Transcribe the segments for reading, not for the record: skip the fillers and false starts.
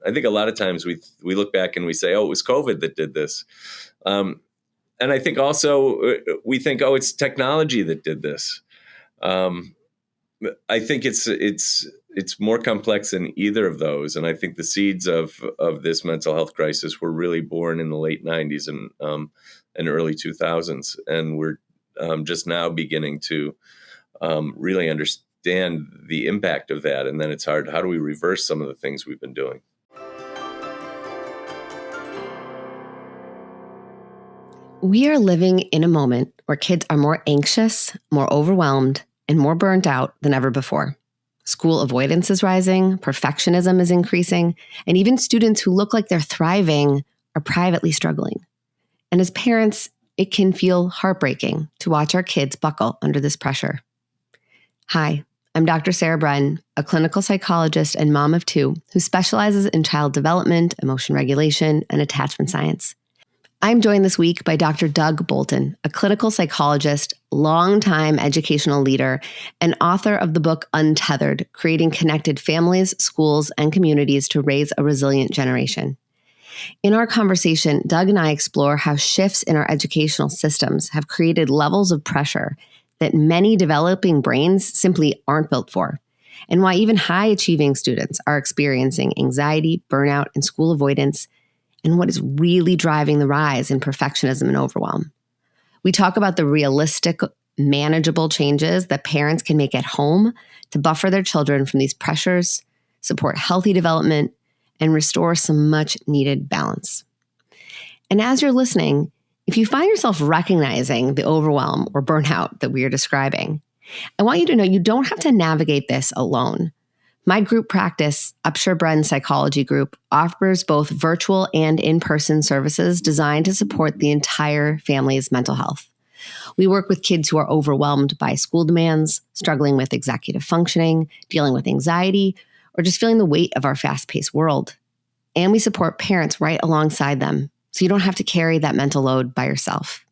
I think a lot of times we look back and we say, oh, it was COVID that did this. And I think also we think, oh, it's technology that did this. I think it's more complex than either of those. And I think the seeds of this mental health crisis were really born in the late 90s and early 2000s. And we're just now beginning to really understand the impact of that. And then it's hard. How do we reverse some of the things we've been doing? We are living in a moment where kids are more anxious, more overwhelmed, and more burnt out than ever before. School avoidance is rising, perfectionism is increasing, and even students who look like they're thriving are privately struggling. And as parents, it can feel heartbreaking to watch our kids buckle under this pressure. Hi, I'm Dr. Sarah Brenn, a clinical psychologist and mom of two who specializes in child development, emotion regulation, and attachment science. I'm joined this week by Dr. Doug Bolton, a clinical psychologist, longtime educational leader, and author of the book Untethered, Creating Connected Families, Schools, and Communities to Raise a Resilient Generation. In our conversation, Doug and I explore how shifts in our educational systems have created levels of pressure that many developing brains simply aren't built for, and why even high-achieving students are experiencing anxiety, burnout, and school avoidance, and what is really driving the rise in perfectionism and overwhelm. We talk about the realistic, manageable changes that parents can make at home to buffer their children from these pressures, support healthy development, and restore some much-needed balance. And as you're listening, if you find yourself recognizing the overwhelm or burnout that we are describing, I want you to know you don't have to navigate this alone. My group practice, Upshur Brenn Psychology Group, offers both virtual and in-person services designed to support the entire family's mental health. We work with kids who are overwhelmed by school demands, struggling with executive functioning, dealing with anxiety, or just feeling the weight of our fast-paced world. And we support parents right alongside them, so you don't have to carry that mental load by yourself.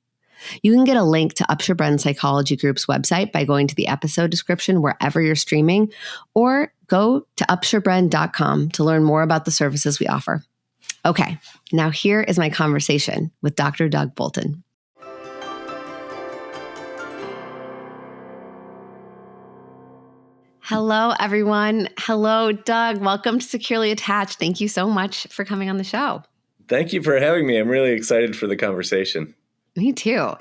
You can get a link to Upshur Brenn Psychology Group's website by going to the episode description wherever you're streaming, or go to upshurbrenn.com to learn more about the services we offer. Okay, now here is my conversation with Dr. Doug Bolton. Hello, everyone. Hello, Doug. Welcome to Securely Attached. Thank you so much for coming on the show. Thank you for having me. I'm really excited for the conversation. Me too.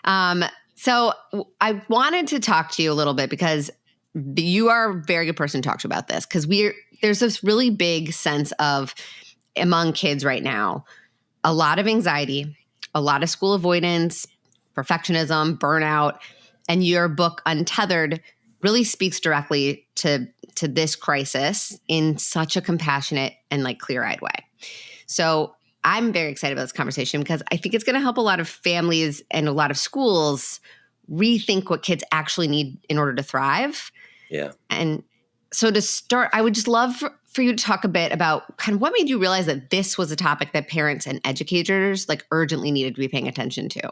So I wanted to talk to you a little bit because you are a very good person to talk to about this, because there's this really big sense of, among kids right now, a lot of anxiety, a lot of school avoidance, perfectionism, burnout, and your book Untethered really speaks directly to this crisis in such a compassionate and clear-eyed way. So I'm very excited about this conversation because I think it's going to help a lot of families and a lot of schools rethink what kids actually need in order to thrive. Yeah. And so to start, I would just love for you to talk a bit about kind of what made you realize that this was a topic that parents and educators urgently needed to be paying attention to.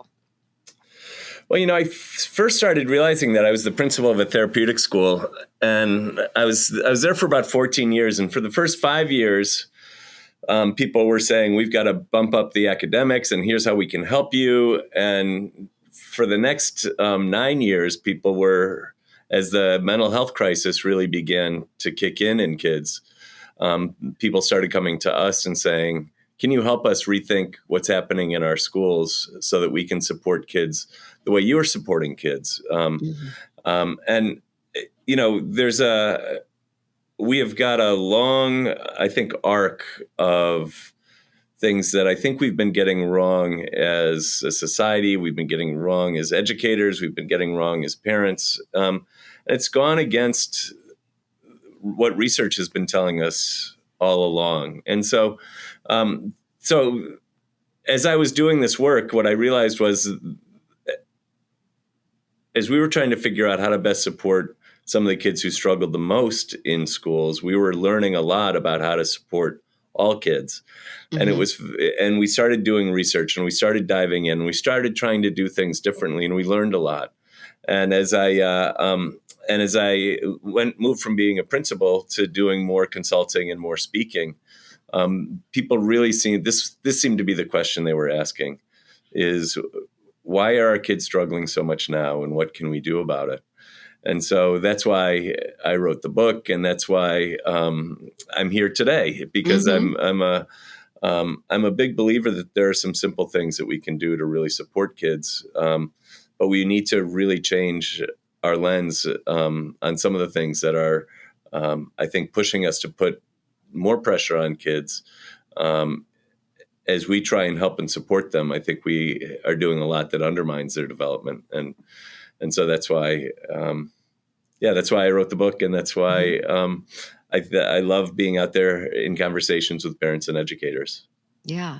Well, I first started realizing that I was the principal of a therapeutic school, and I was there for about 14 years. And for the first 5 years, people were saying, we've got to bump up the academics, and here's how we can help you. And for the next 9 years, people were, as the mental health crisis really began to kick in kids, people started coming to us and saying, can you help us rethink what's happening in our schools so that we can support kids the way you're supporting kids? And, we have got a long, I think, arc of things that I think we've been getting wrong as a society. We've been getting wrong as educators. We've been getting wrong as parents. It's gone against what research has been telling us all along. And so as I was doing this work, what I realized was, as we were trying to figure out how to best support some of the kids who struggled the most in schools, we were learning a lot about how to support all kids. Mm-hmm. And we started doing research, and we started diving in, and we started trying to do things differently, and we learned a lot. And as I moved from being a principal to doing more consulting and more speaking, people really seem this seemed to be the question they were asking is, why are our kids struggling so much now, and what can we do about it? And so that's why I wrote the book, and that's why I'm here today, because I'm a big believer that there are some simple things that we can do to really support kids, but we need to really change our lens on some of the things that are, I think, pushing us to put more pressure on kids. As we try and help and support them, I think we are doing a lot that undermines their development, and so that's why, that's why I wrote the book, and that's why I love being out there in conversations with parents and educators. Yeah.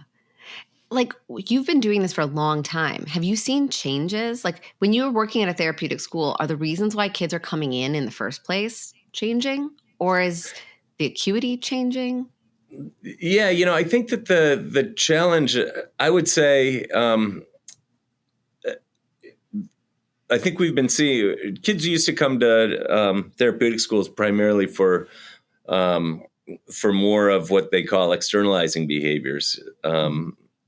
Like, you've been doing this for a long time. Have you seen changes? Like, when you were working at a therapeutic school, are the reasons why kids are coming in the first place changing, or is the acuity changing? Yeah, I think that the challenge, I would say, I think we've been seeing kids used to come to therapeutic schools primarily for more of what they call externalizing behaviors,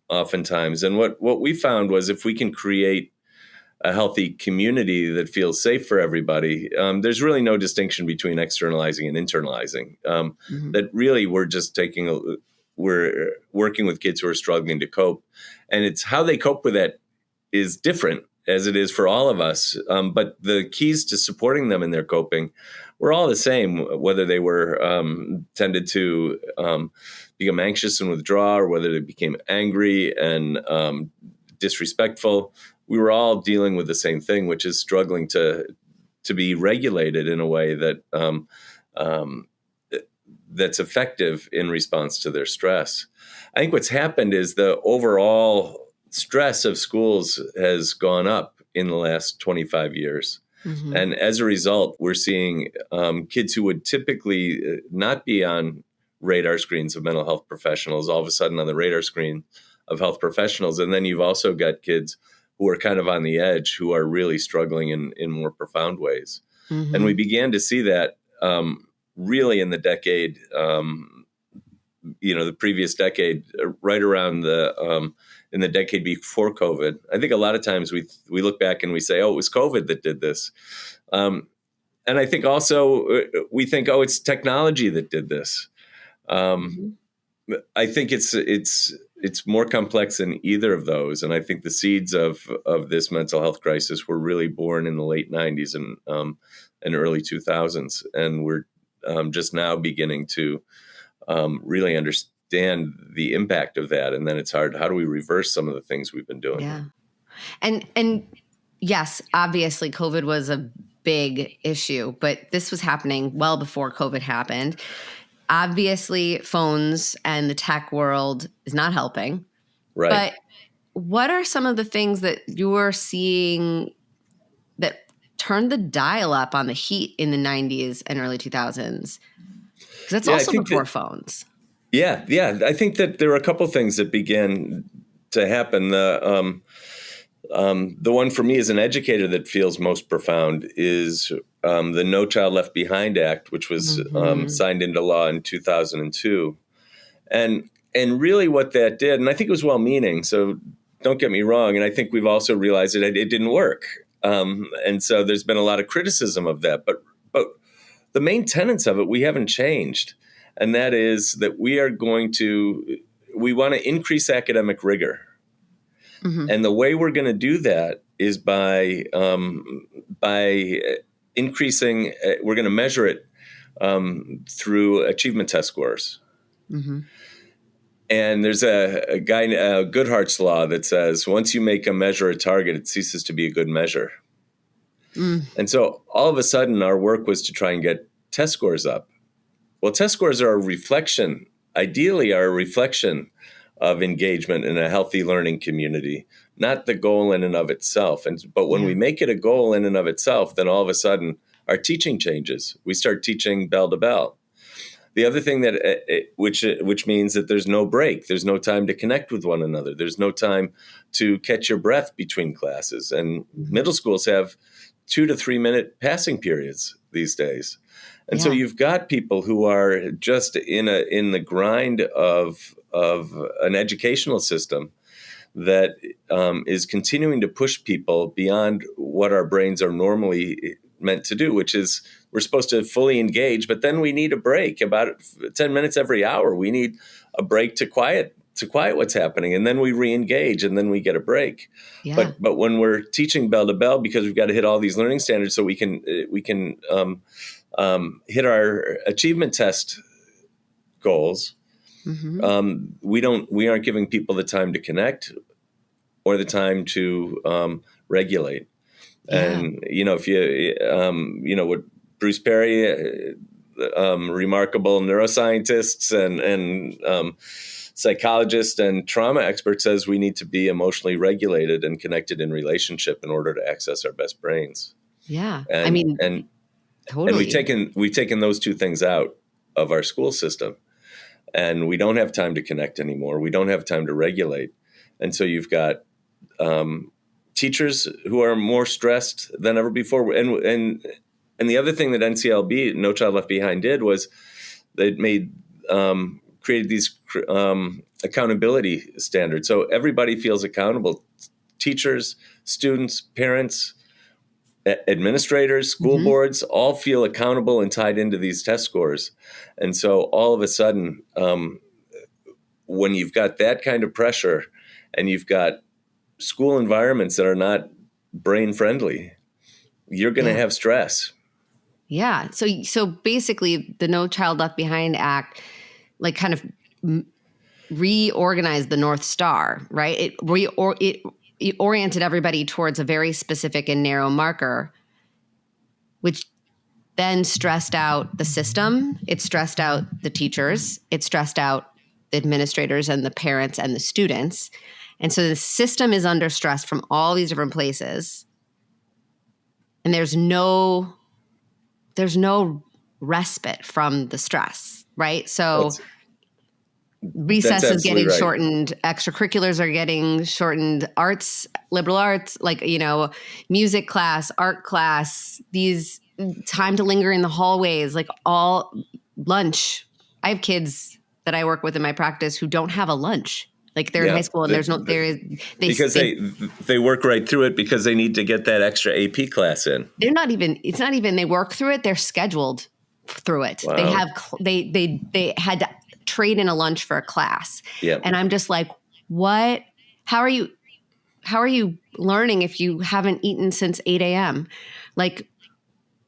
oftentimes. And what we found was, if we can create a healthy community that feels safe for everybody, there's really no distinction between externalizing and internalizing. That really we're working with kids who are struggling to cope, and it's how they cope with that is different, as it is for all of us. But the keys to supporting them in their coping were all the same, whether they were tended to become anxious and withdraw, or whether they became angry and disrespectful. We were all dealing with the same thing, which is struggling to be regulated in a way that that's effective in response to their stress. I think what's happened is the overall stress of schools has gone up in the last 25 years. And as a result, we're seeing kids who would typically not be on radar screens of mental health professionals all of a sudden on the radar screen of health professionals. And then you've also got kids who are kind of on the edge, who are really struggling in more profound ways. And we began to see that really in the decade, the previous decade, right around in the decade before COVID. I think a lot of times we look back and we say, oh, it was COVID that did this. And I think also we think, oh, it's technology that did this. I think it's more complex than either of those. And I think the seeds of this mental health crisis were really born in the late 90s and early 2000s. And we're just now beginning to really understand the impact of that. And then it's hard. How do we reverse some of the things we've been doing? Yeah. And yes, obviously COVID was a big issue, but this was happening well before COVID happened. Obviously, phones and the tech world is not helping. Right. But what are some of the things that you're seeing that turned the dial up on the heat in the 90s and early 2000s? Because that's also before phones. Yeah. I think that there were a couple of things that began to happen. The one for me as an educator that feels most profound is the No Child Left Behind Act, which was signed into law in 2002. And really what that did, and I think it was well-meaning, so don't get me wrong, and I think we've also realized that it didn't work. And so there's been a lot of criticism of that. But the main tenets of it, we haven't changed. And that is that we want to increase academic rigor. And the way we're going to do that is by increasing, we're going to measure it through achievement test scores. And there's a Goodhart's law that says once you make a measure a target, it ceases to be a good measure. And so all of a sudden our work was to try and get test scores up. Well, test scores are ideally are a reflection of engagement in a healthy learning community, not the goal in and of itself. But when we make it a goal in and of itself, then all of a sudden our teaching changes. We start teaching bell to bell. The other thing which means that there's no break. There's no time to connect with one another. There's no time to catch your breath between classes. And middle schools have 2 to 3 minute passing periods these days. And so you've got people who are just in the grind of an educational system that is continuing to push people beyond what our brains are normally meant to do, which is we're supposed to fully engage, but then we need a break about 10 minutes every hour. We need a break to quiet what's happening, and then we re-engage, and then we get a break. Yeah. But when we're teaching bell to bell, because we've got to hit all these learning standards so we can hit our achievement test goals, we aren't giving people the time to connect or the time to regulate. Yeah. And if you what Bruce Perry, remarkable neuroscientists and psychologist and trauma expert, says we need to be emotionally regulated and connected in relationship in order to access our best brains. Yeah. And totally. And we've taken those two things out of our school system, and we don't have time to connect anymore. We don't have time to regulate. And so you've got teachers who are more stressed than ever before. And the other thing that NCLB, No Child Left Behind, did was they created these accountability standards. So everybody feels accountable. Teachers, students, parents, administrators, school boards all feel accountable and tied into these test scores. And so all of a sudden, when you've got that kind of pressure and you've got school environments that are not brain friendly, you're going to have stress. Yeah. So basically the No Child Left Behind Act, like, kind of reorganized the North Star, right? It oriented everybody towards a very specific and narrow marker, which then stressed out the system. It stressed out the teachers. It stressed out the administrators and the parents and the students. And so the system is under stress from all these different places. And there's no respite from the stress, right? So recess is getting shortened. Extracurriculars are getting shortened. Arts, liberal arts, music class, art class, these time to linger in the hallways, all lunch. I have kids that I work with in my practice who don't have a lunch. They're in high school and because they work right through it because they need to get that extra AP class in. It's not even they work through it. They're scheduled through it. Wow. They had to trade in a lunch for a class. Yeah. And I'm just like, what? How are you learning if you haven't eaten since 8 a.m.?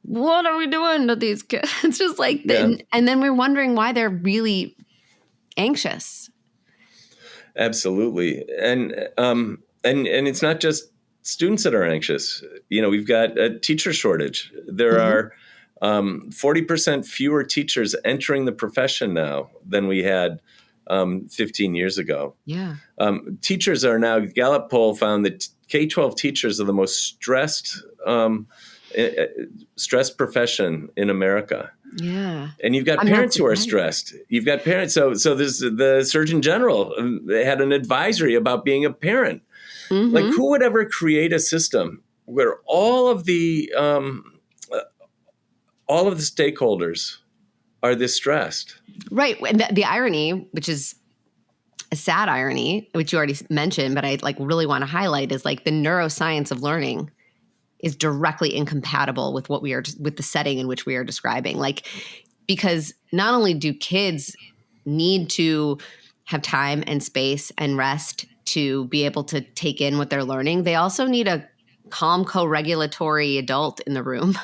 What are we doing to these kids? It's just and then we're wondering why they're really anxious. Absolutely. And it's not just students that are anxious. We've got a teacher shortage. There are 40% fewer teachers entering the profession now than we had 15 years ago. Yeah. Teachers are now, Gallup poll found that K-12 teachers are the most stressed profession in America. Yeah. And you've got parents who are stressed. You've got parents. So there's the Surgeon General had an advisory about being a parent. Who would ever create a system where all of the stakeholders are this stressed? Right. And the irony, which is a sad irony, which you already mentioned, but I really want to highlight, is the neuroscience of learning is directly incompatible with with the setting in which we are describing. Because not only do kids need to have time and space and rest to be able to take in what they're learning, they also need a calm, co-regulatory adult in the room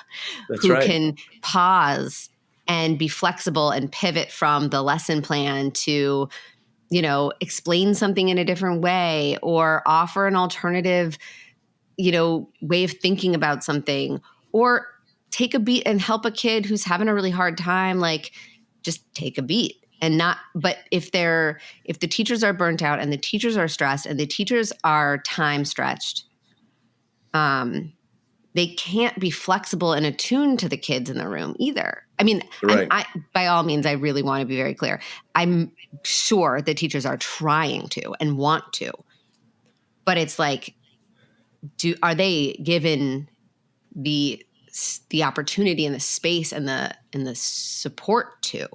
who can pause and be flexible and pivot from the lesson plan to, explain something in a different way or offer an alternative way of thinking about something, or take a beat and help a kid who's having a really hard time, just take a beat and not, but if the teachers are burnt out and the teachers are stressed and the teachers are time stretched, they can't be flexible and attuned to the kids in the room either. I mean, I by all means, I really want to be very clear. I'm sure the teachers are trying to and want to, but it's are they given the the opportunity and the space and the support to.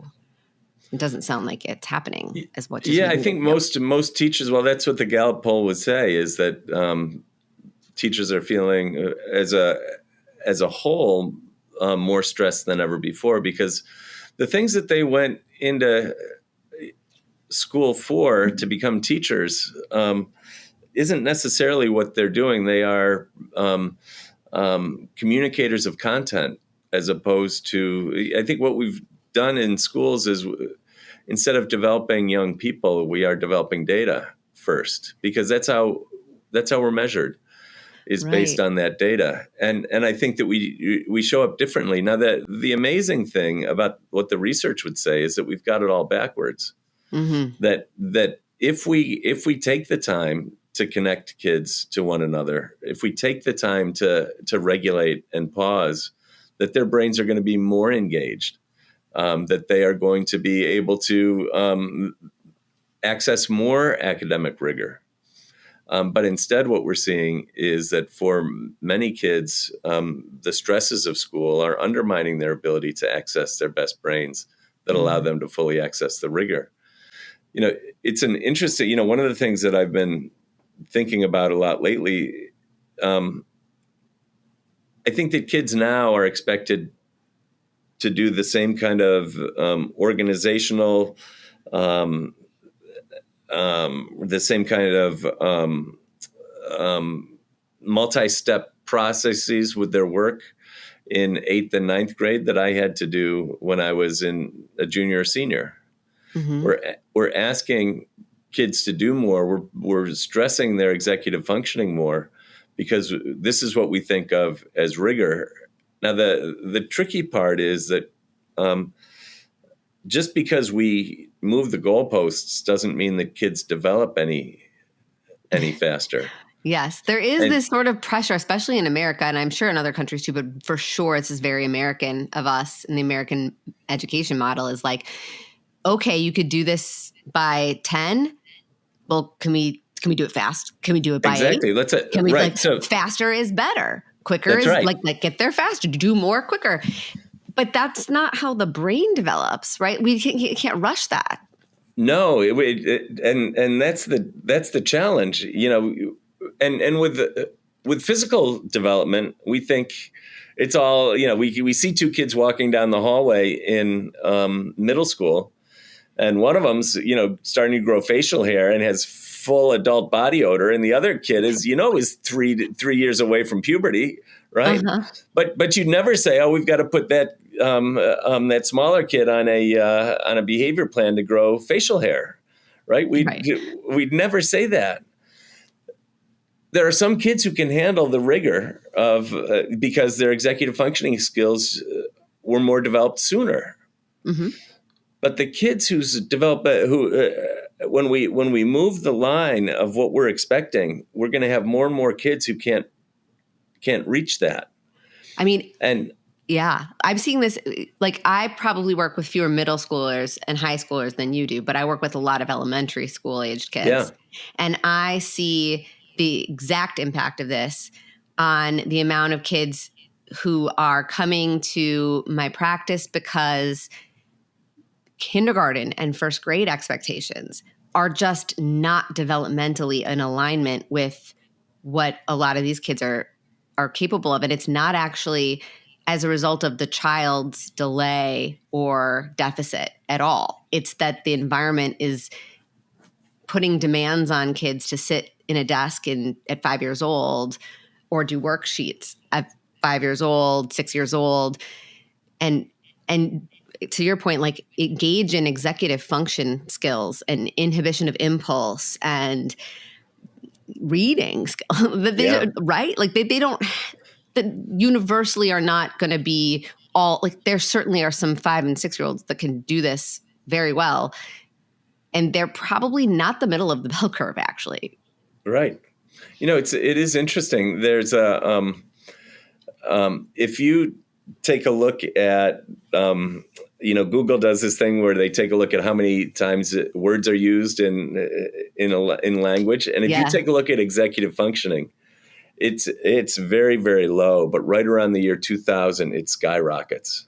It doesn't sound like it's happening as much as I think most teachers, well, that's what the Gallup poll would say, is that teachers are feeling as a whole more stressed than ever before, because the things that they went into school for to become teachers isn't necessarily what they're doing. They are communicators of content, as opposed to, I think what we've done in schools is, instead of developing young people, we are developing data first, because that's how we're measured, is based on that data. And I think that we show up differently. Now, that the amazing thing about what the research would say is that we've got it all backwards. Mm-hmm. That if we take the time to connect kids to one another, if we take the time to regulate and pause, that their brains are going to be more engaged, that they are going to be able to access more academic rigor. But instead, what we're seeing is that for many kids, the stresses of school are undermining their ability to access their best brains that allow them to fully access the rigor. It's an interesting, one of the things that I've been thinking about a lot lately, I think that kids now are expected to do the same kind of organizational, the same kind of multi-step processes with their work in 8th and 9th grade that I had to do when I was in a junior or senior. Mm-hmm. We're asking kids to do more. We're stressing their executive functioning more, because this is what we think of as rigor. Now, the tricky part is that just because we move the goalposts doesn't mean that kids develop any faster. Yes, there is this sort of pressure, especially in America, and I'm sure in other countries too, but for sure this is very American of us, and the American education model is like, okay, you could do this by 10. Well, can we do it fast? Can we do it by 8? Can we faster is better. Quicker is right. like get there faster, do more quicker. But that's not how the brain develops, right? We can't rush that. No, and that's the challenge, and with physical development, we think it's all, we see 2 kids walking down the hallway in middle school, and one of them's, starting to grow facial hair and has full adult body odor, and the other kid is 3 years away from puberty, right? Uh-huh. But you'd never say, oh, we've got to put that that smaller kid on a behavior plan to grow facial hair, right? We'd never say that. There are some kids who can handle the rigor of because their executive functioning skills were more developed sooner. Mm-hmm. But the kids when we move the line of what we're expecting, we're going to have more and more kids who can't reach that. I mean, yeah, I'm seeing this. Like, I probably work with fewer middle schoolers and high schoolers than you do, but I work with a lot of elementary school aged kids. Yeah. And I see the exact impact of this on the amount of kids who are coming to my practice because kindergarten and first grade expectations are just not developmentally in alignment with what a lot of these kids are capable of. And it's not actually as a result of the child's delay or deficit at all. It's that the environment is putting demands on kids to sit in a desk at 5 years old, or do worksheets at 5 years old, 6 years old. And to your point, like, engage in executive function skills and inhibition of impulse and reading, right? Like they don't, that universally are not going to be all, like, there certainly are some 5 and 6 year olds that can do this very well. And they're probably not the middle of the bell curve, actually. Right. It is interesting. There's if you take a look at, Google does this thing where they take a look at how many times words are used in language. And if you take a look at executive functioning, it's very, very low, but right around the year 2000, it skyrockets.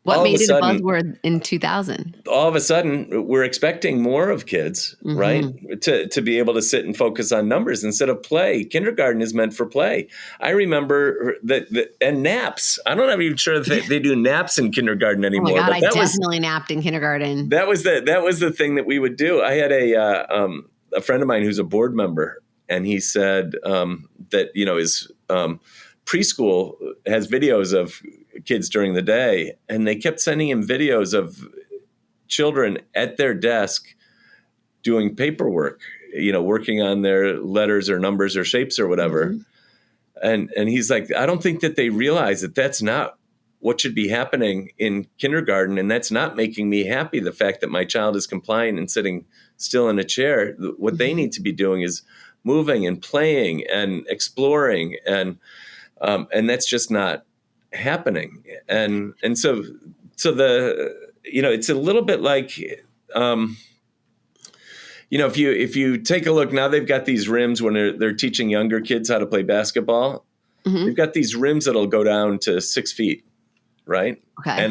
What made it a buzzword in 2000? All of a sudden, we're expecting more of kids, right? To be able to sit and focus on numbers instead of play. Kindergarten is meant for play. I remember and naps. I'm not even sure that they do naps in kindergarten anymore. Oh my God, I definitely napped in kindergarten. That was the thing that we would do. I had a friend of mine who's a board member, and he said that his preschool has videos of kids during the day, and they kept sending him videos of children at their desk doing paperwork, working on their letters or numbers or shapes or whatever. And he's like, I don't think that they realize that that's not what should be happening in kindergarten. And that's not making me happy. The fact that my child is compliant and sitting still in a chair, what they need to be doing is moving and playing and exploring. And that's just not happening. And so it's a little bit like, if you take a look now, they've got these rims when they're teaching younger kids how to play basketball. They've got these rims that'll go down to 6 feet, right? Okay.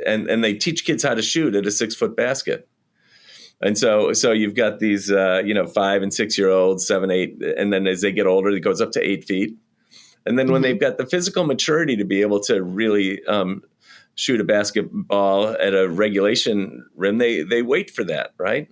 And they teach kids how to shoot at a 6-foot basket. And so you've got these 5 and 6 year olds, 7, 8, and then as they get older, it goes up to 8 feet. And then when they've got the physical maturity to be able to really shoot a basketball at a regulation rim, they wait for that, right?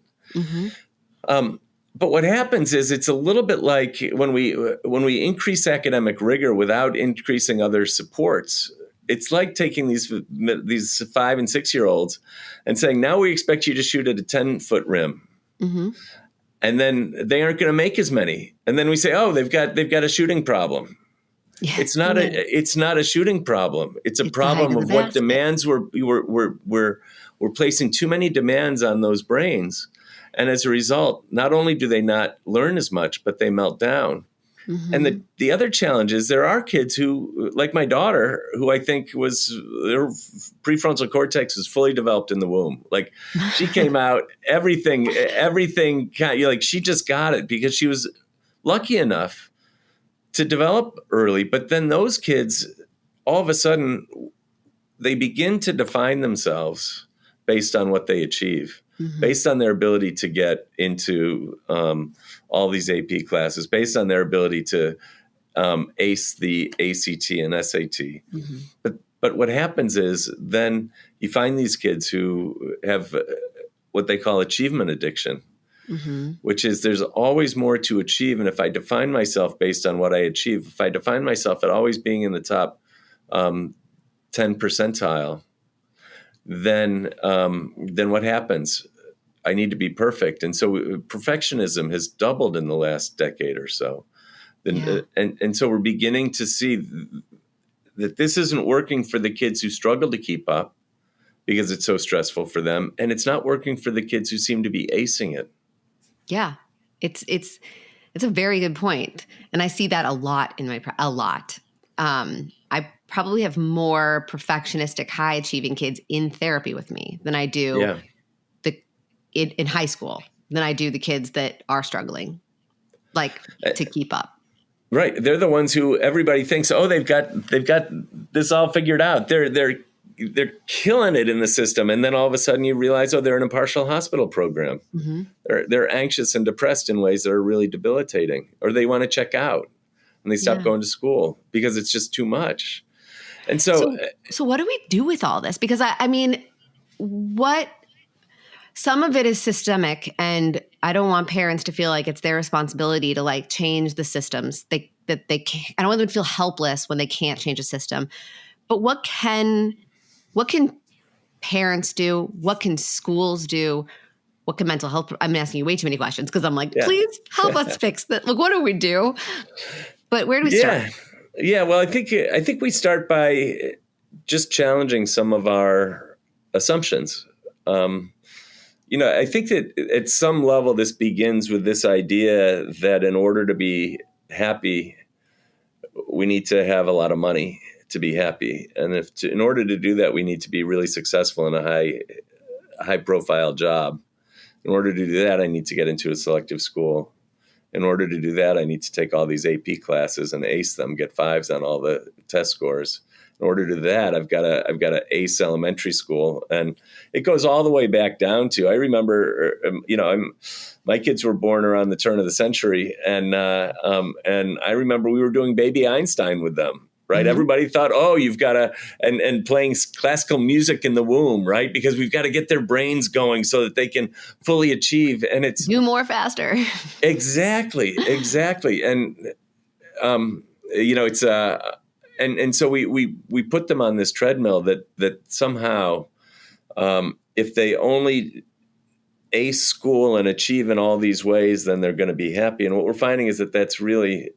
But what happens is it's a little bit like when we increase academic rigor without increasing other supports. It's like taking these 5 and 6 year olds and saying, now we expect you to shoot at a 10-foot rim. And then they aren't going to make as many. And then we say, oh, they've got a shooting problem. Yeah. It's not a shooting problem. It's a problem of what demands we're placing too many demands on those brains. And as a result, not only do they not learn as much, but they melt down. And the other challenge is there are kids who, like my daughter, who I think their prefrontal cortex is fully developed in the womb. Like she came out, everything like she just got it because she was lucky enough to develop early. But then those kids, all of a sudden, they begin to define themselves based on what they achieve, based on their ability to get into all these AP classes, based on their ability to ace the ACT and SAT. But what happens is then you find these kids who have what they call achievement addiction. Which is there's always more to achieve. And if I define myself based on what I achieve, if I define myself at always being in the top 10 percentile, then what happens? I need to be perfect. And so perfectionism has doubled in the last decade or so. And so we're beginning to see that this isn't working for the kids who struggle to keep up because it's so stressful for them. And it's not working for the kids who seem to be acing it. Yeah, it's a very good point. And I see that a lot in a lot. I probably have more perfectionistic, high achieving kids in therapy with me than I do in high school, than I do the kids that are struggling, like to keep up. Right. They're the ones who everybody thinks, oh, they've got this all figured out. They're killing it in the system. And then all of a sudden you realize, oh, they're in a partial hospital program. They're anxious and depressed in ways that are really debilitating, or they want to check out and they stop going to school because it's just too much. And so what do we do with all this? Because I mean, some of it is systemic, and I don't want parents to feel like it's their responsibility to like change the systems. I don't want them to feel helpless when they can't change a system. But what can parents do? What can schools do? What can mental health? I'm asking you way too many questions because I'm like, please help us fix that. Like, what do we do? But where do we start? Yeah. Well, I think we start by just challenging some of our assumptions. I think that at some level, this begins with this idea that in order to be happy, we need to have a lot of money to be happy. And in order to do that, we need to be really successful in a high profile job. In order to do that, I need to get into a selective school. in order to do that, I need to take all these AP classes and ace them, get fives on all the test scores. In order to do that, I've got to ace elementary school, and it goes all the way back down to, I remember, my kids were born around the turn of the century, and I remember we were doing Baby Einstein with them. Right. Mm-hmm. Everybody thought, oh, you've got to, and playing classical music in the womb, right? Because we've got to get their brains going so that they can fully achieve. And it's do more faster. Exactly. And, it's, and so we put them on this treadmill that somehow, if they only ace school and achieve in all these ways, then they're going to be happy. And what we're finding is that that's really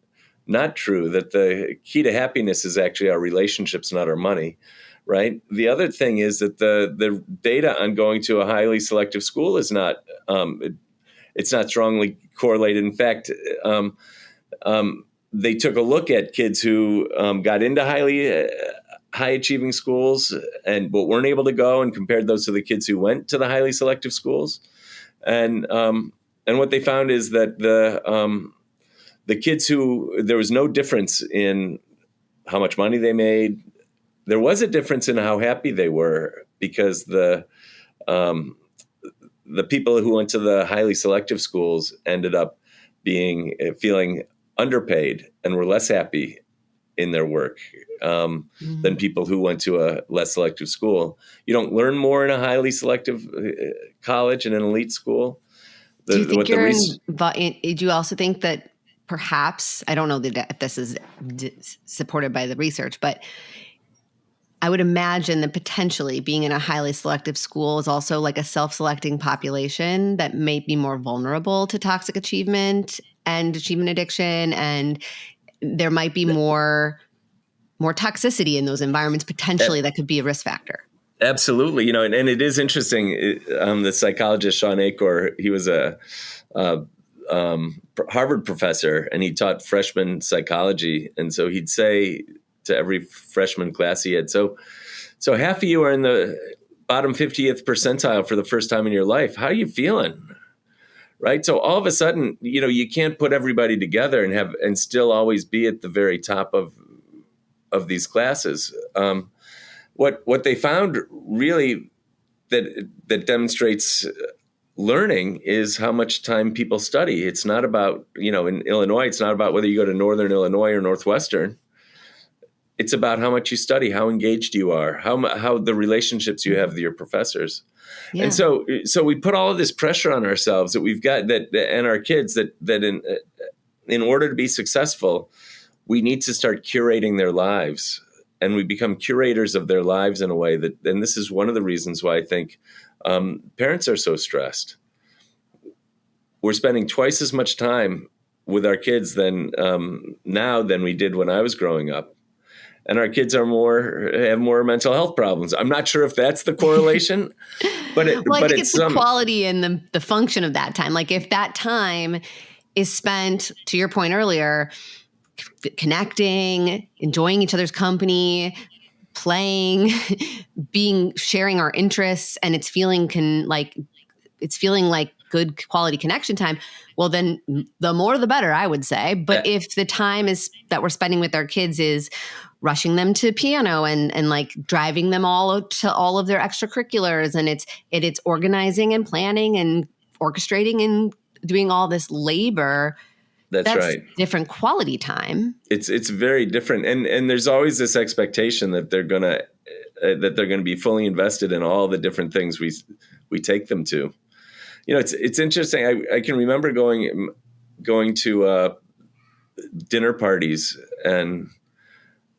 not true, that the key to happiness is actually our relationships, not our money, right? The other thing is that the data on going to a highly selective school is not, it's not strongly correlated. In fact, they took a look at kids who got into high achieving schools but weren't able to go, and compared those to the kids who went to the highly selective schools. And what they found is that the kids there was no difference in how much money they made. There was a difference in how happy they were, because the people who went to the highly selective schools ended up feeling underpaid and were less happy in their work than people who went to a less selective school. You don't learn more in a highly selective college and an elite school. Do you think do you also think that perhaps, I don't know if this is supported by the research, but I would imagine that potentially being in a highly selective school is also like a self-selecting population that may be more vulnerable to toxic achievement and achievement addiction, and there might be more toxicity in those environments potentially that could be a risk factor. Absolutely. And it is interesting. The psychologist Sean Achor, he was a Harvard professor, and he taught freshman psychology. And so he'd say to every freshman class he had, so half of you are in the bottom 50th percentile for the first time in your life. How are you feeling? Right. So all of a sudden, you can't put everybody together and still always be at the very top of these classes. What they found really that demonstrates learning is how much time people study. It's not about, in Illinois, it's not about whether you go to Northern Illinois or Northwestern. It's about how much you study, how engaged you are, how the relationships you have with your professors. Yeah. And so we put all of this pressure on ourselves that we've got and our kids that in order to be successful, we need to start curating their lives, and we become curators of their lives in a way and this is one of the reasons why I think parents are so stressed. We're spending twice as much time with our kids now than we did when I was growing up. And our kids have more mental health problems. I'm not sure if that's the correlation, but I think it's the quality and the function of that time. Like if that time is spent, to your point earlier, connecting, enjoying each other's company, playing, sharing our interests, and it's feeling like good quality connection time, well, then the more the better, I would say. But if the time that we're spending with our kids is rushing them to piano and like driving them all to all of their extracurriculars, and it's organizing and planning and orchestrating and doing all this labor, that's right. Different quality time. It's very different, and there's always this expectation that they're gonna be fully invested in all the different things we take them to. It's interesting. I can remember going to dinner parties, and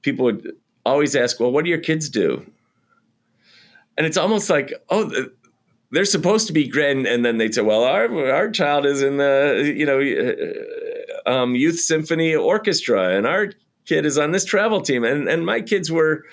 people would always ask, "Well, what do your kids do?" And it's almost like, "Oh, they're supposed to be great," and then they'd say, "Well, our child is in the youth symphony orchestra, and our kid is on this travel team," and my kids were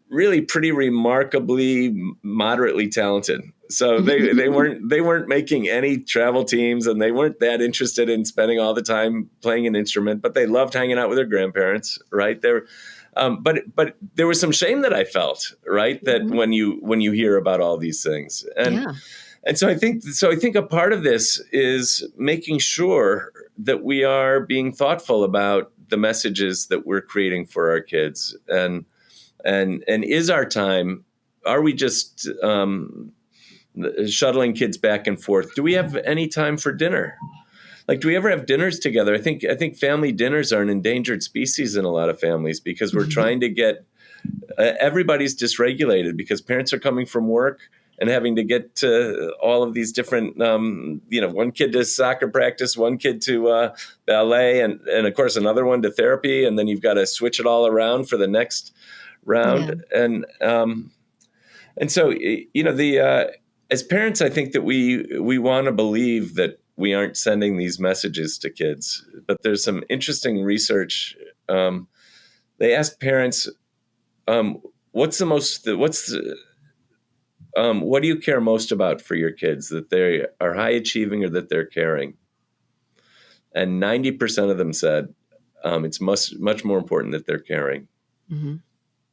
really pretty remarkably moderately talented. So they weren't making any travel teams, and they weren't that interested in spending all the time playing an instrument, but they loved hanging out with their grandparents, right? But there was some shame that I felt, right? That when you hear about all these things, and And so I think a part of this is making sure that we are being thoughtful about the messages that we're creating for our kids, and is our time, are we just shuttling kids back and forth? Do we have any time for dinner? Like, do we ever have dinners together? I think family dinners are an endangered species in a lot of families, because we're trying to get everybody's dysregulated because parents are coming from work and having to get to all of these different, one kid to soccer practice, one kid to ballet, and of course another one to therapy, and then you've got to switch it all around for the next round. Yeah. And so, as parents, I think that we want to believe that we aren't sending these messages to kids, but there's some interesting research. They asked parents, what do you care most about for your kids? That they are high achieving or that they're caring? And 90% of them said it's much more important that they're caring. Mm-hmm.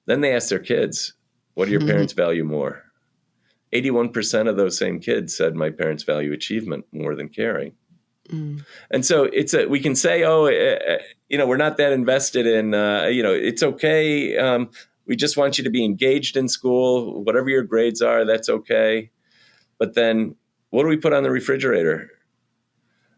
Then they asked their kids, what do your parents value more? 81% of those same kids said, my parents value achievement more than caring. Mm. And so we can say, we're not that invested in, it's okay. We just want you to be engaged in school. Whatever your grades are, that's okay. But then what do we put on the refrigerator?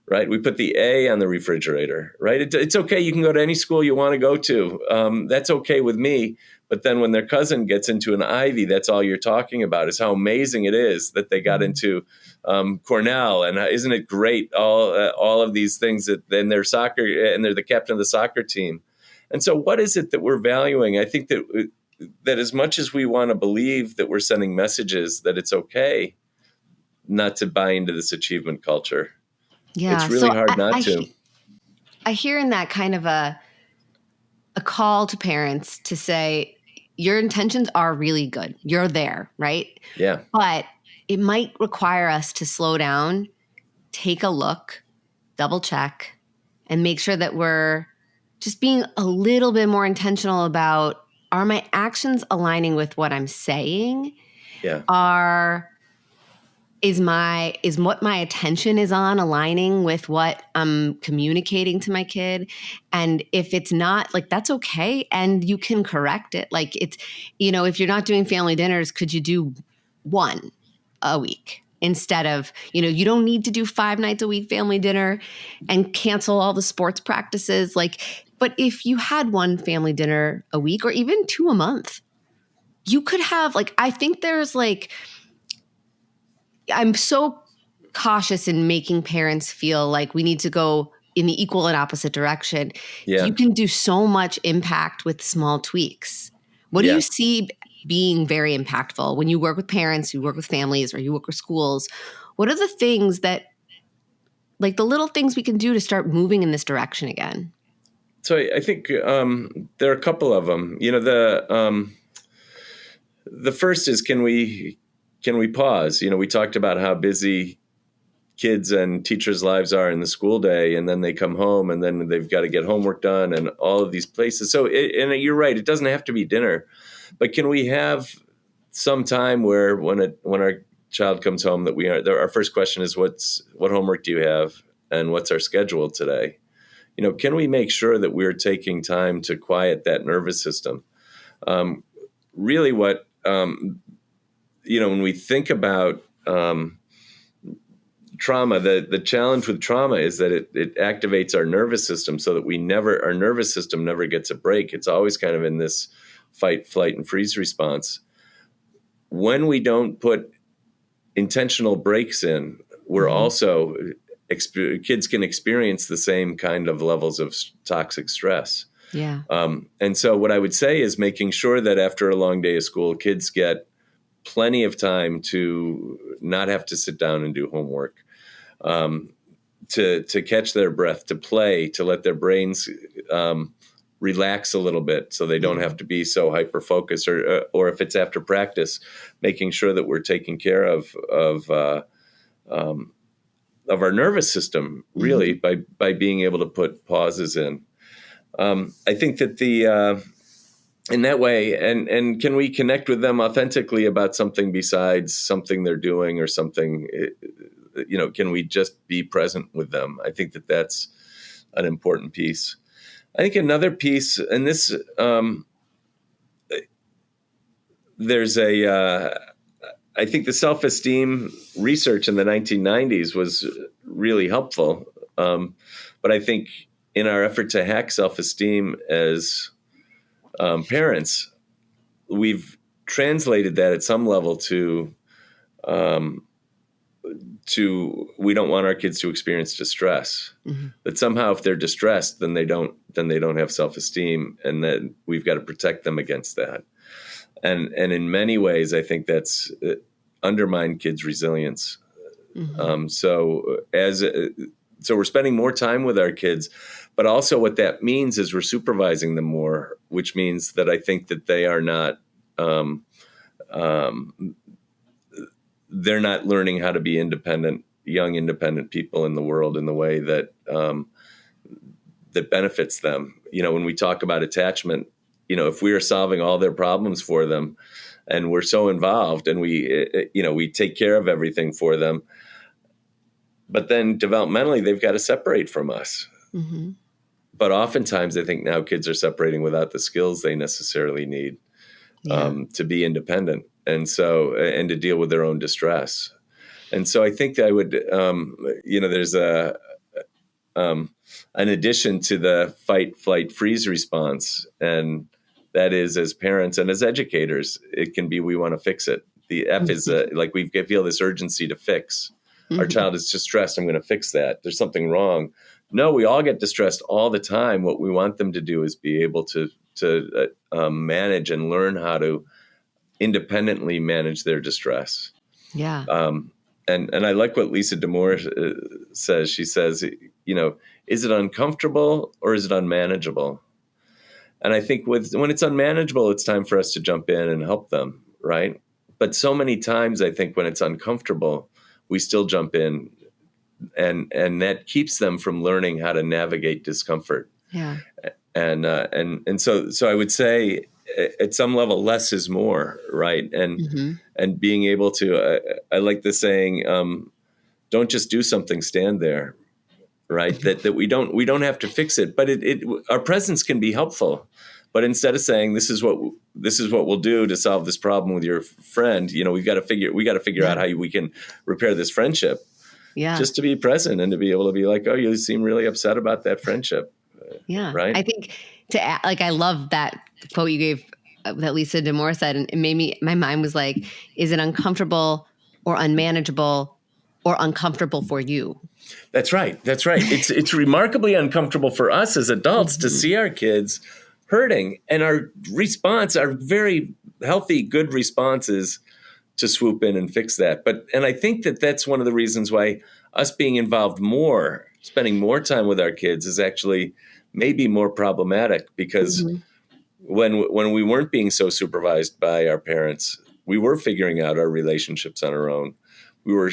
Right? We put the A on the refrigerator, right? It's okay. You can go to any school you want to go to. That's okay with me. But then when their cousin gets into an Ivy, that's all you're talking about is how amazing it is that they got into Cornell. And isn't it great? All of these things that then they're soccer and they're the captain of the soccer team. And so what is it that we're valuing? I think that as much as we want to believe that we're sending messages that it's okay not to buy into this achievement culture. Yeah, it's really hard not to. I hear in that kind of a call to parents to say, your intentions are really good. You're there, right? Yeah. But it might require us to slow down, take a look, double check, and make sure that we're just being a little bit more intentional about, are my actions aligning with what I'm saying? Yeah. Is what my attention is on aligning with what I'm communicating to my kid? And if it's not, like, that's okay. And you can correct it. Like, it's, if you're not doing family dinners, could you do one a week instead of, you don't need to do 5 nights a week family dinner and cancel all the sports practices. But if you had one family dinner a week or even 2 a month, you could have, I think there's I'm so cautious in making parents feel like we need to go in the equal and opposite direction. Yeah. You can do so much impact with small tweaks. What do you see being very impactful when you work with parents, you work with families, or you work with schools? What are the things that, the little things we can do to start moving in this direction again? So I think there are a couple of them. The first is, can we pause? We talked about how busy kids and teachers' lives are in the school day, and then they come home and then they've got to get homework done and all of these places. So, and you're right, it doesn't have to be dinner, but can we have some time where when our child comes home that our first question is, what homework do you have and what's our schedule today? Can we make sure that we're taking time to quiet that nervous system? Really what, when we think about trauma, the challenge with trauma is that it activates our nervous system so that our nervous system never gets a break. It's always kind of in this fight, flight, and freeze response. When we don't put intentional breaks in, we're also, kids can experience the same kind of levels of toxic stress. Yeah. And so what I would say is making sure that after a long day of school, kids get plenty of time to not have to sit down and do homework, to catch their breath, to play, to let their brains relax a little bit so they don't have to be so hyper-focused, or if it's after practice, making sure that we're taking care of our nervous system, really, by being able to put pauses in. I think that in that way, and can we connect with them authentically about something besides something they're doing or something, can we just be present with them? I think that that's an important piece. I think another piece, and this, there's I think the self-esteem research in the 1990s was really helpful. But I think in our effort to hack self-esteem as parents, we've translated that at some level to we don't want our kids to experience distress. Mm-hmm. That somehow if they're distressed, then they don't have self-esteem, and that we've got to protect them against that. And in many ways, I think that's undermined kids' resilience. Mm-hmm. So we're spending more time with our kids, but also what that means is we're supervising them more, which means that I think that they are not they're not learning how to be independent, young independent people in the world in the way that that benefits them. When we talk about attachment, if we are solving all their problems for them, and we're so involved, and we take care of everything for them, but then developmentally they've got to separate from us. Mm-hmm. But oftentimes I think now kids are separating without the skills they necessarily need to be independent, and to deal with their own distress. And so I think I would, there's an addition to the fight, flight, freeze response, and that is, as parents and as educators, it can be we want to fix it. The F is like we feel this urgency to fix. Mm-hmm. Our child is distressed. I'm going to fix that. There's something wrong. No, we all get distressed all the time. What we want them to do is be able to manage and learn how to independently manage their distress. Yeah. And I like what Lisa D'Amour says. She says, is it uncomfortable or is it unmanageable? And I think when it's unmanageable, it's time for us to jump in and help them, right? But so many times, I think when it's uncomfortable, we still jump in, and that keeps them from learning how to navigate discomfort. Yeah. And so I would say at some level, less is more, right? And being able to, I like the saying, don't just do something, stand there. Right. That we don't have to fix it, but our presence can be helpful. But instead of saying this is what we'll do to solve this problem with your friend, we got to figure out how we can repair this friendship. Yeah. Just to be present and to be able to be like, oh, you seem really upset about that friendship. Yeah. Right. I think I love that quote you gave that Lisa D'Amour said, and it made my mind was like, is it uncomfortable or unmanageable or uncomfortable for you? That's right. It's remarkably uncomfortable for us as adults to see our kids hurting, and our response, our very healthy, good response is to swoop in and fix that. And I think that that's one of the reasons why us being involved more, spending more time with our kids is actually maybe more problematic, because when we weren't being so supervised by our parents, we were figuring out our relationships on our own. We were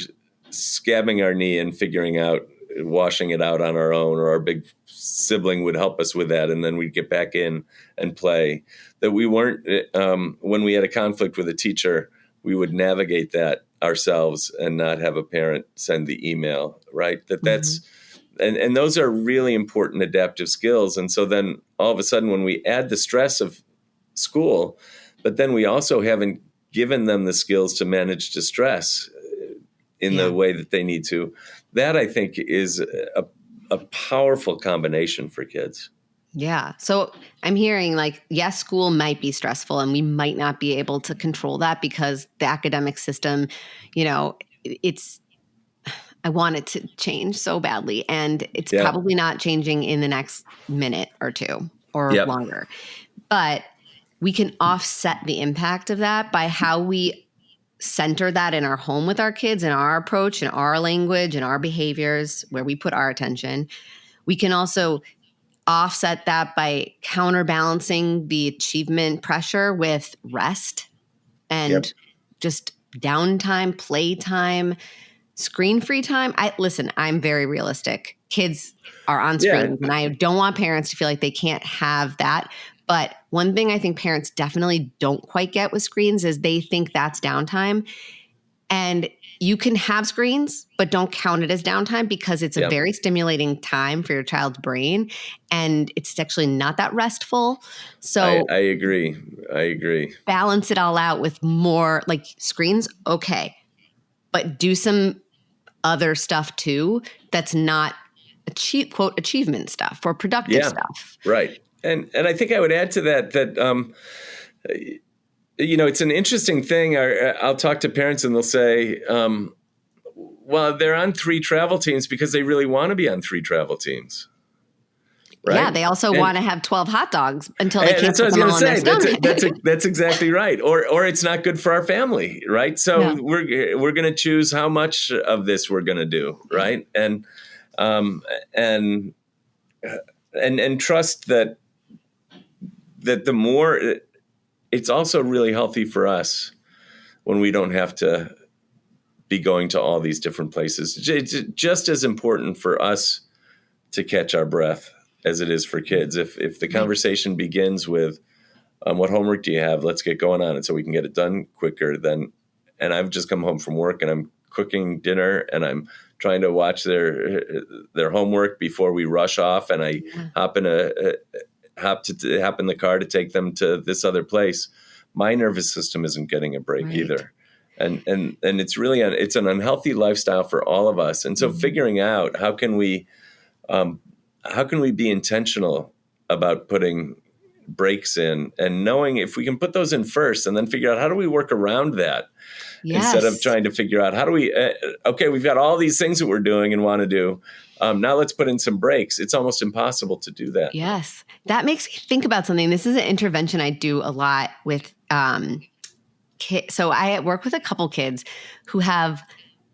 scabbing our knee and figuring out, washing it out on our own, or our big sibling would help us with that, and then we'd get back in and play. That we weren't, when we had a conflict with a teacher, we would navigate that ourselves and not have a parent send the email, right? That's, and those are really important adaptive skills. And so then all of a sudden when we add the stress of school, but then we also haven't given them the skills to manage distress in the way that they need to, that I think is a powerful combination for kids. Yeah. So I'm hearing yes, school might be stressful and we might not be able to control that because the academic system, I want it to change so badly, and it's probably not changing in the next minute or two or longer. But we can offset the impact of that by how we center that in our home with our kids, in our approach, in our language, in our behaviors, where we put our attention. We can also offset that by counterbalancing the achievement pressure with rest and just downtime, playtime, screen-free time. I'm very realistic. Kids are on screens, and I don't want parents to feel like they can't have that. But one thing I think parents definitely don't quite get with screens is they think that's downtime. And you can have screens, but don't count it as downtime because it's a Yep. very stimulating time for your child's brain. And it's actually not that restful. So I agree. I agree. balance it all out with more like screens, okay. But do some other stuff too that's not quote achievement stuff or productive stuff. Right. And I think I would add to that it's an interesting thing. I'll talk to parents and they'll say, well, they're on 3 travel teams because they really want to be on 3 travel teams. Right? Yeah, they also want to have 12 hot dogs until they can't put them all in their stomach. That's exactly right. Or it's not good for our family, right? So we're going to choose how much of this we're going to do, right? And trust that the more it's also really healthy for us when we don't have to be going to all these different places. It's just as important for us to catch our breath as it is for kids. If the conversation begins with, what homework do you have? Let's get going on it so we can get it done quicker. And I've just come home from work and I'm cooking dinner and I'm trying to watch their homework before we rush off. And I hop in the car to take them to this other place. My nervous system isn't getting a break either. And it's really it's an unhealthy lifestyle for all of us. And so figuring out how can we be intentional about putting breaks in and knowing if we can put those in first and then figure out how do we work around that instead of trying to figure out how do we, we've got all these things that we're doing and want to do. Now let's put in some breaks. It's almost impossible to do that. Yes. That makes me think about something. This is an intervention I do a lot with kids. So I work with a couple kids who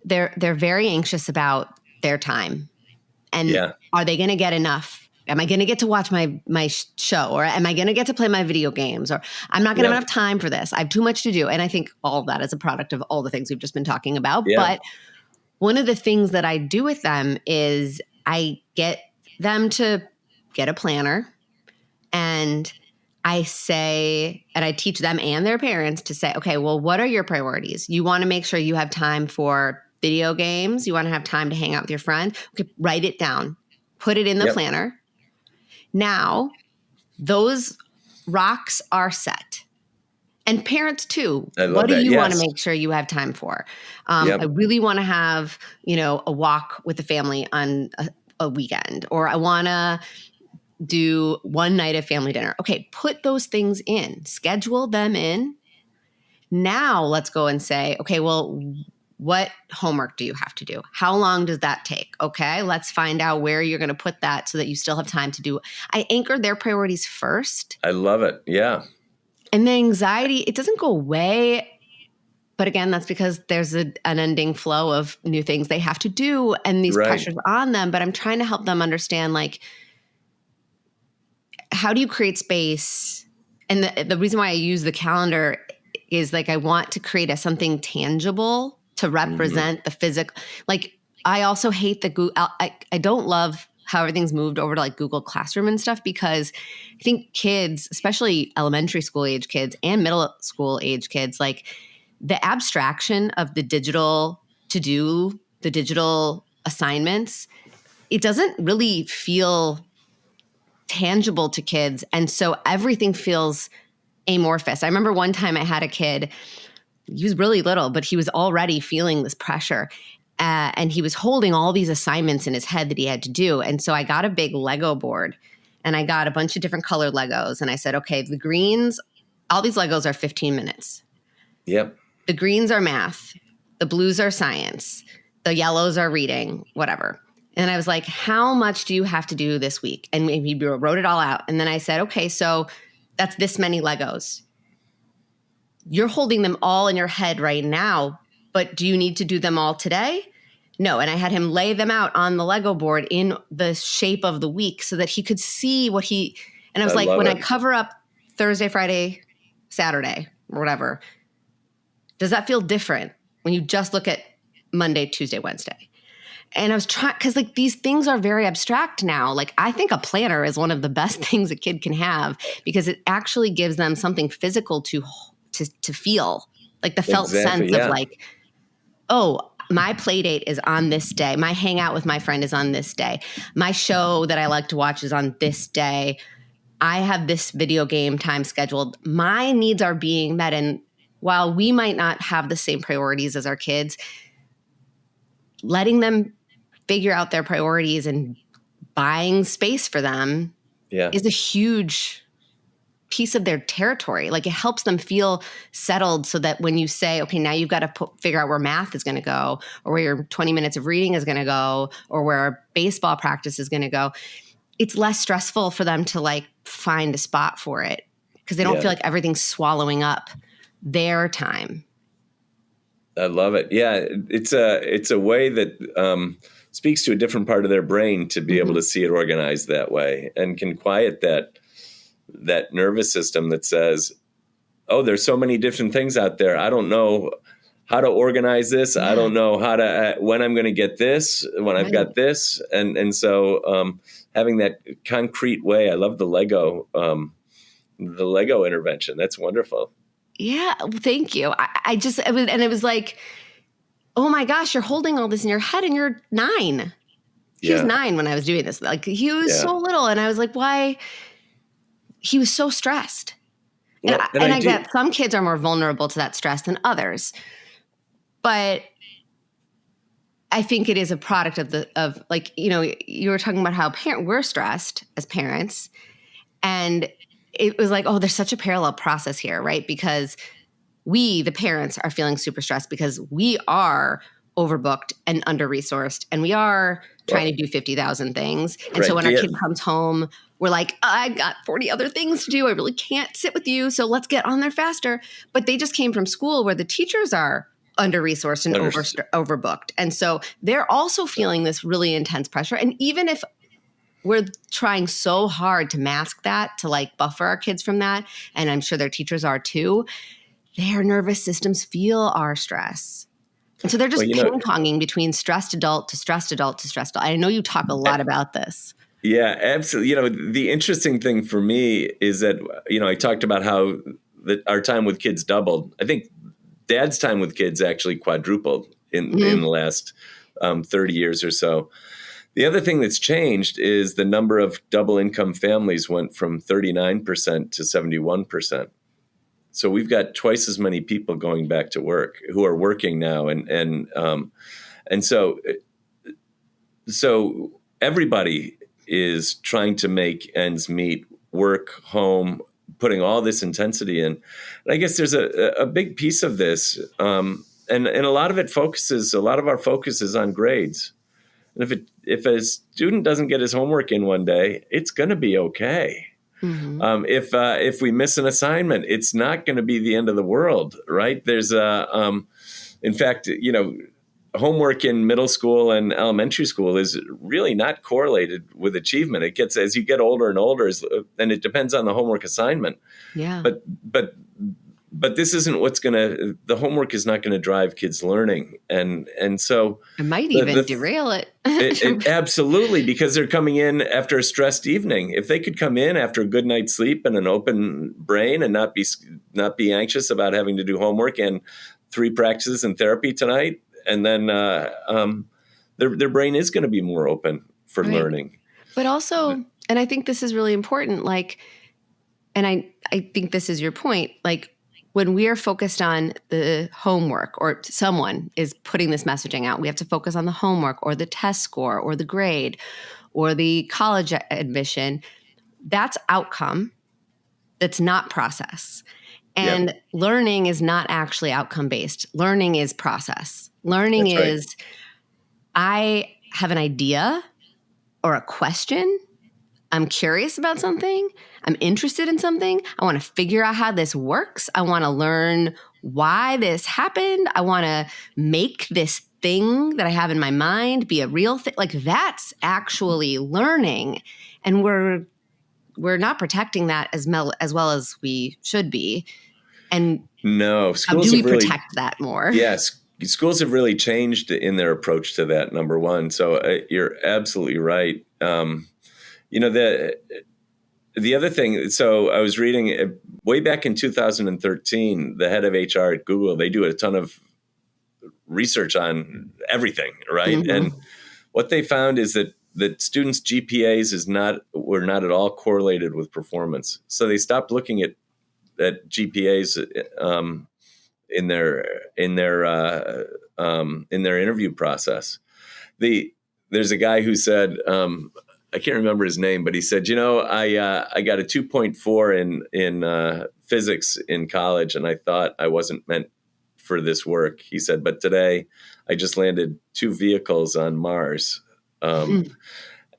they're very anxious about their time. And are they going to get enough? Am I going to get to watch my show? Or am I going to get to play my video games? Or I'm not going to have enough time for this. I have too much to do. And I think all of that is a product of all the things we've just been talking about. Yeah. But one of the things that I do with them is I get them to get a planner and I say, and I teach them and their parents to say, okay, well, what are your priorities? You want to make sure you have time for video games. You want to have time to hang out with your friend. Okay, write it down. Put it in the planner. Now, those rocks are set. And parents too. What do you want to make sure you have time for? I really want to have, a walk with the family on a weekend, or I want to do one night of family dinner. Okay, put those things in, schedule them in. Now let's go and say, okay, well, what homework do you have to do? How long does that take? Okay, let's find out where you're going to put that so that you still have time to do. I anchor their priorities first. I love it. Yeah. And the anxiety, it doesn't go away. But again, that's because there's an unending flow of new things they have to do and these pressures on them. But I'm trying to help them understand, like, how do you create space? And the reason why I use the calendar is like I want to create something tangible to represent the physical. Like, I also hate the Google. I don't love how everything's moved over to like Google Classroom and stuff, because I think kids, especially elementary school age kids and middle school age kids, like the abstraction of the digital to-do, the digital assignments, it doesn't really feel tangible to kids. And so everything feels amorphous. I remember one time I had a kid, he was really little, but he was already feeling this pressure. And he was holding all these assignments in his head that he had to do. And so I got a big Lego board and I got a bunch of different colored Legos. And I said, okay, the greens, all these Legos are 15 minutes. Yep. The greens are math. The blues are science. The yellows are reading, whatever. And I was like, how much do you have to do this week? And he wrote it all out. And then I said, okay, so that's this many Legos. You're holding them all in your head right now, but do you need to do them all today? No. And I had him lay them out on the Lego board in the shape of the week so that he could see what and I was like, when I cover up Thursday, Friday, Saturday, or whatever, does that feel different when you just look at Monday, Tuesday, Wednesday? And I was trying, because like these things are very abstract now. Like I think a planner is one of the best things a kid can have because it actually gives them something physical to feel, like the felt Exactly. sense of Yeah. like, oh, my play date is on this day. My hangout with my friend is on this day. My show that I like to watch is on this day. I have this video game time scheduled. My needs are being met. And while we might not have the same priorities as our kids, letting them figure out their priorities and buying space for them is a huge piece of their territory. Like it helps them feel settled so that when you say, okay, now you've got to figure out where math is going to go or where your 20 minutes of reading is going to go or where our baseball practice is going to go, it's less stressful for them to like find a spot for it because they don't feel like everything's swallowing up their time. I love it. Yeah, it's a way that speaks to a different part of their brain to be able to see it organized that way, and can quiet that nervous system that says, "Oh, there's so many different things out there. I don't know how to organize this. I don't know how to when I'm going to get this, when I've got this," and so having that concrete way. I love the Lego intervention. That's wonderful. Yeah, thank you. It was like, oh my gosh, you're holding all this in your head and you're 9. He was 9 when I was doing this. Like he was so little. And I was like, why? He was so stressed. Well, and I get some kids are more vulnerable to that stress than others. But I think it is a product of like, you were talking about how we're stressed as parents. And it was like, oh, there's such a parallel process here, right? Because we, the parents, are feeling super stressed because we are overbooked and under-resourced, and we are trying to do 50,000 things. And so when our kid comes home, we're like, I got 40 other things to do. I really can't sit with you. So let's get on there faster. But they just came from school where the teachers are under-resourced and overbooked. And so they're also feeling this really intense pressure. And even if we're trying so hard to mask that, to like buffer our kids from that, and I'm sure their teachers are too, their nervous systems feel our stress. And so they're just ping-ponging between stressed adult to stressed adult to stressed adult. I know you talk a lot about this. Yeah, absolutely. The interesting thing for me is that, I talked about how our time with kids doubled. I think Dad's time with kids actually quadrupled in the last 30 years or so. The other thing that's changed is the number of double income families went from 39% to 71%. So we've got twice as many people going back to work who are working now. And so everybody is trying to make ends meet, work, home, putting all this intensity in. And I guess there's a big piece of this. And a lot of our focus is on grades. And if a student doesn't get his homework in one day, it's going to be okay. Mm-hmm. If we miss an assignment, it's not going to be the end of the world, right? There's in fact, homework in middle school and elementary school is really not correlated with achievement. It gets, as you get older and older, and it depends on the homework assignment. Yeah. But this isn't the homework is not going to drive kids' learning. And so it might even derail it. it. Absolutely, because they're coming in after a stressed evening. If they could come in after a good night's sleep and an open brain and not be anxious about having to do homework and 3 practices in therapy tonight, and then their brain is going to be more open for learning. But also, and I think this is really important, like, and I think this is your point, like, when we are focused on the homework, or someone is putting this messaging out, we have to focus on the homework or the test score or the grade or the college admission. That's outcome. That's not process. And learning is not actually outcome-based. Learning is process. Learning is, I have an idea or a question. I'm curious about something. I'm interested in something. I want to figure out how this works. I want to learn why this happened. I want to make this thing that I have in my mind be a real thing. Like, that's actually learning. And we're not protecting that as well as we should be. And no, schools how do we protect that more? Yes. schools have really changed in their approach to that, number one. So you're absolutely right. The other thing, so I was reading way back in 2013, the head of HR at Google, they do a ton of research on everything, right? Mm-hmm. And what they found is that students' GPAs were not at all correlated with performance. So they stopped looking at GPAs in their interview process. There's a guy who said, I can't remember his name, but he said, I got a 2.4 in physics in college, and I thought I wasn't meant for this work. He said, but today I just landed 2 vehicles on Mars. And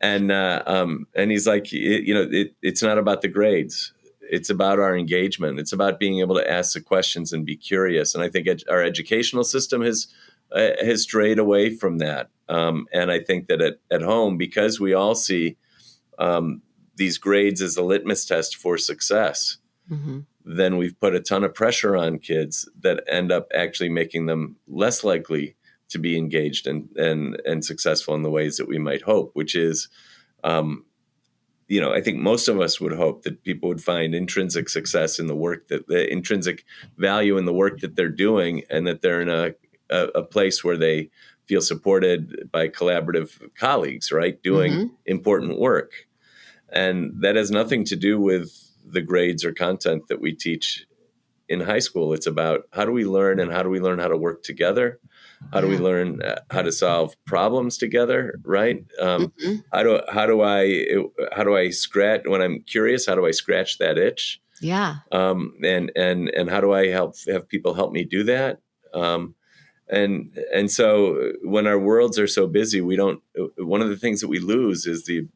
he's like, it's not about the grades. It's about our engagement. It's about being able to ask the questions and be curious. And I think our educational system has strayed away from that. And I think that at home, because we all see these grades as a litmus test for success, Mm-hmm. then we've put a ton of pressure on kids that end up actually making them less likely to be engaged and successful in the ways that we might hope, which is, I think most of us would hope that people would find intrinsic success in the intrinsic value in the work that they're doing, and that they're in a place where they feel supported by collaborative colleagues, right? Doing Mm-hmm. important work. And that has nothing to do with the grades or content that we teach in high school. It's about how do we learn, and how do we learn how to work together? How do we learn how to solve problems together, right? Mm-hmm. How do I scratch when I'm curious? How do I scratch that itch? Yeah. And how do I have people help me do that? And so when our worlds are so busy, one of the things that we lose is the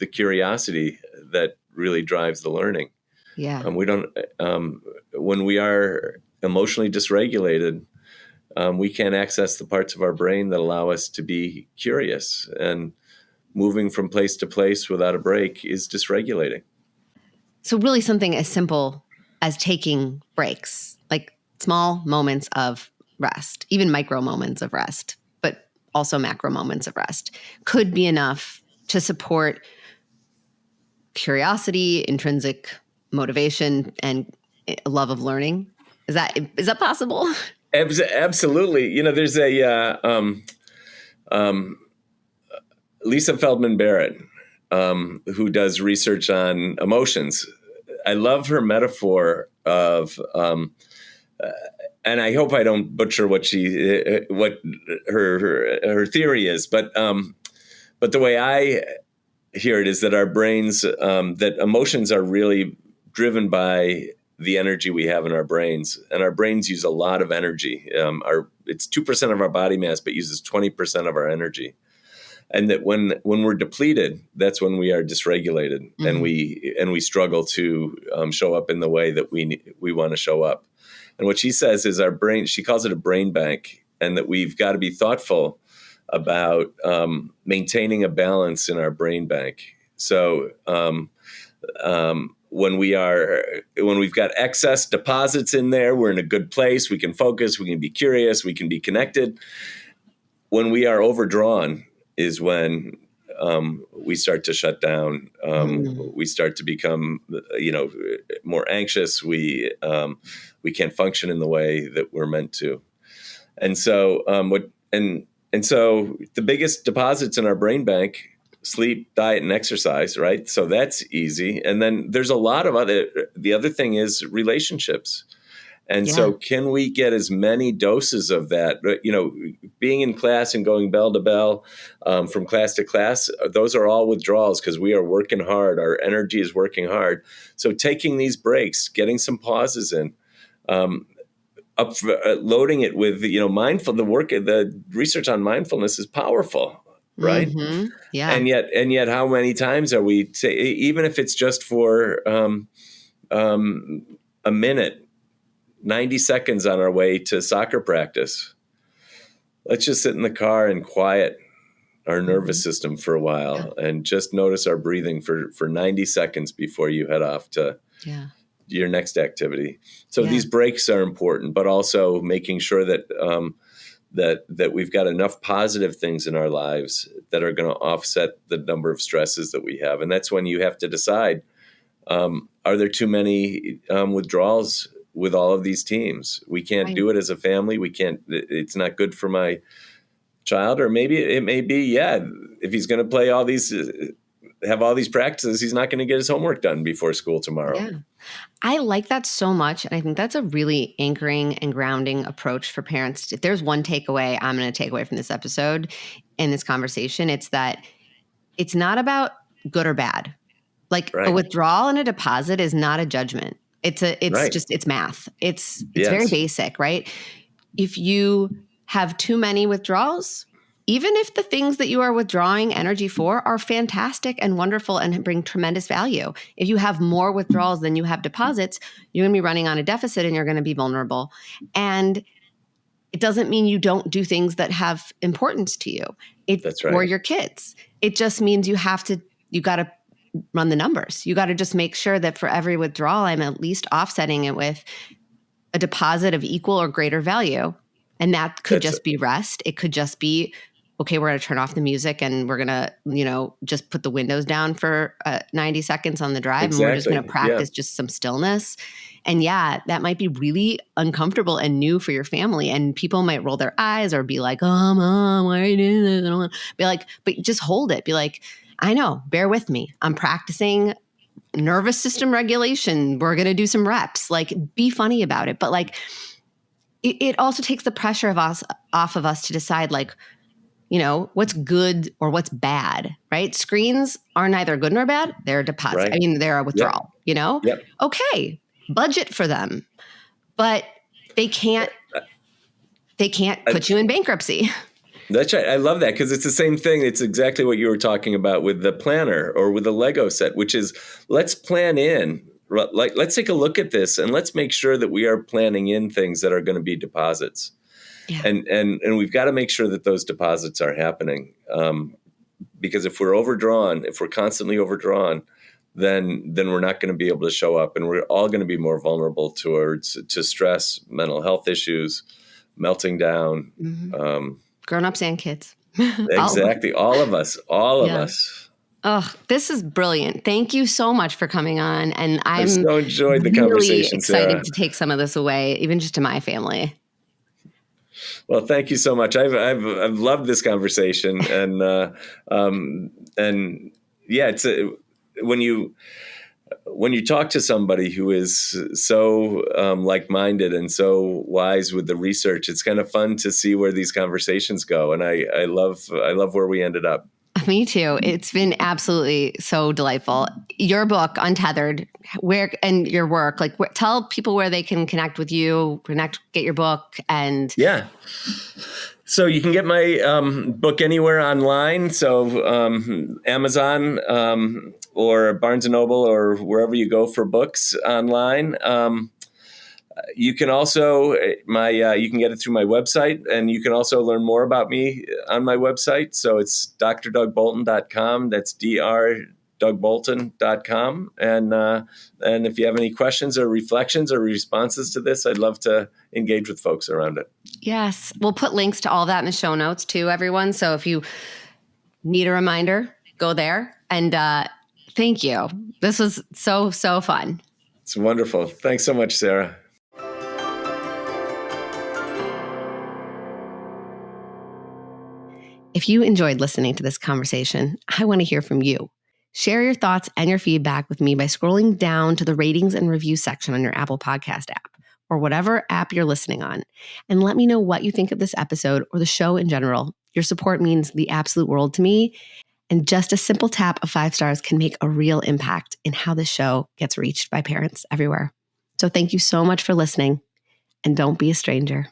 curiosity that really drives the learning. Yeah. When we are emotionally dysregulated, we can't access the parts of our brain that allow us to be curious, and moving from place to place without a break is dysregulating. So really something as simple as taking breaks, like small moments of rest, even micro moments of rest, but also macro moments of rest, could be enough to support curiosity, intrinsic motivation, and a love of learning. Is that possible? Absolutely. There's Lisa Feldman Barrett, who does research on emotions. I love her metaphor of, and I hope I don't butcher what her theory is, but the way I hear it is that our brains, that emotions are really driven by the energy we have in our brains, and our brains use a lot of energy. It's 2% of our body mass, but uses 20% of our energy. And that when we're depleted, that's when we are dysregulated, mm-hmm. and we struggle to show up in the way that we want to show up. And what she says is our brain, she calls it a brain bank, and that we've got to be thoughtful about maintaining a balance in our brain bank. So when we've got excess deposits in there, we're in a good place. We can focus. We can be curious. We can be connected. When we are overdrawn is when we start to shut down. We start to become, more anxious. We can't function in the way that we're meant to. And so And so the biggest deposits in our brain bank, sleep, diet, and exercise, right? So that's easy. And then there's a lot of the other thing is relationships. And so can we get as many doses of that? Being in class and going bell to bell from class to class, those are all withdrawals because we are working hard. Our energy is working hard. So taking these breaks, getting some pauses in, loading it with, the research on mindfulness is powerful, right? Mm-hmm. Yeah. And yet how many times are we, even if it's just for a minute, 90 seconds on our way to soccer practice, let's just sit in the car and quiet our nervous system for a while and just notice our breathing for 90 seconds before you head off to your next activity. So these breaks are important, but also making sure that that we've got enough positive things in our lives that are going to offset the number of stresses that we have. And that's when you have to decide, are there too many withdrawals with all of these teams? We can't do it as a family. We can't, it's not good for my child. Or maybe it may be, if he's going to play all these, have all these practices, he's not going to get his homework done before school tomorrow. Yeah. I like that so much. And I think that's a really anchoring and grounding approach for parents. If there's one takeaway I'm going to take away from this episode and this conversation, it's that it's not about good or bad. Like a withdrawal and a deposit is not a judgment. It's math. It's very basic, right? If you have too many withdrawals, even if the things that you are withdrawing energy for are fantastic and wonderful and bring tremendous value, if you have more withdrawals than you have deposits, you're going to be running on a deficit and you're going to be vulnerable. And it doesn't mean you don't do things that have importance to you. That's right. Or your kids. It just means you got to run the numbers. You got to just make sure that for every withdrawal, I'm at least offsetting it with a deposit of equal or greater value. And that could just be rest. It could just be, okay, we're going to turn off the music and we're going to, just put the windows down for 90 seconds on the drive. And we're just going to practice just some stillness. And that might be really uncomfortable and new for your family. And people might roll their eyes or be like, oh, Mom, why are you doing this? I don't want to be like, but just hold it. Be like, I know, bear with me. I'm practicing nervous system regulation. We're going to do some reps. Like, be funny about it. But like, it also takes the pressure off of us to decide, like, what's good or what's bad, right? Screens are neither good nor bad. They're a deposit. Right. I mean, they're a withdrawal, Yep. Okay, budget for them, but they can't put you in bankruptcy. That's right. I love that because it's the same thing. It's exactly what you were talking about with the planner or with the Lego set, which is let's plan in. Like, let's take a look at this and let's make sure that we are planning in things that are going to be deposits. Yeah. And we've got to make sure that those deposits are happening. Because if we're constantly overdrawn, then we're not going to be able to show up, and we're all going to be more vulnerable to stress, mental health issues, melting down. Mm-hmm. Grown-ups and kids. Exactly. All of us. Oh, this is brilliant. Thank you so much for coming on. And I've so enjoyed the really conversation, excited Sarah. to take some of this away, even just to my family. Well, thank you so much. I've loved this conversation, it's when you talk to somebody who is so like-minded and so wise with the research, it's kind of fun to see where these conversations go, and I love where we ended up. Me too. It's been absolutely so delightful. Your book, Untethered, and your work, tell people where they can connect with you, get your book, and So you can get my book anywhere online. So Amazon or Barnes & Noble or wherever you go for books online. You can also you can get it through my website, and you can also learn more about me on my website. So it's drdugbolton.com. That's drdugbolton.com. And if you have any questions or reflections or responses to this, I'd love to engage with folks around it. Yes. We'll put links to all that in the show notes too, everyone. So if you need a reminder, go there. And thank you. This was so fun. It's wonderful. Thanks so much, Sarah. If you enjoyed listening to this conversation, I want to hear from you. Share your thoughts and your feedback with me by scrolling down to the ratings and review section on your Apple Podcast app or whatever app you're listening on. And let me know what you think of this episode or the show in general. Your support means the absolute world to me. And just a simple tap of 5 stars can make a real impact in how this show gets reached by parents everywhere. So thank you so much for listening, and don't be a stranger.